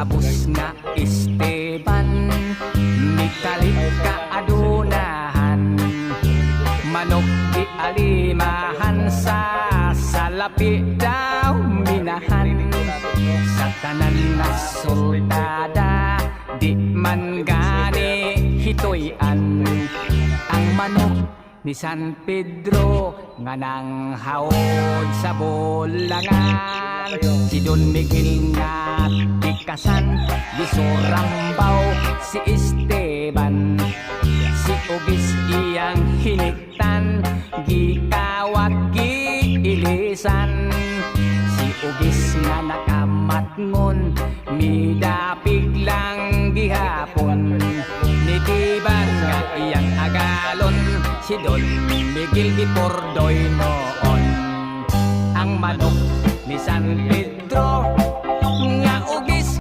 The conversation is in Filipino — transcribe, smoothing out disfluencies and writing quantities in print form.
kabus nga Esteban, mikalit ka adunahan, manok di alimahan sa salapi daw minahan, sa tanan na soldada di man gani hitoy-an, ang manok ni San Pedro nga nang haod sa bulangan, si Don Miguel nga tikasan di Sorambaw si Esteban, si Ugis iyang hiniktan gikawat giilisan, si Ugis nga nakamatngon midapig lang gihapon, nitiban nga iyang agalon si Don Miguel di Pordoy noon, ang manok ni San Pedro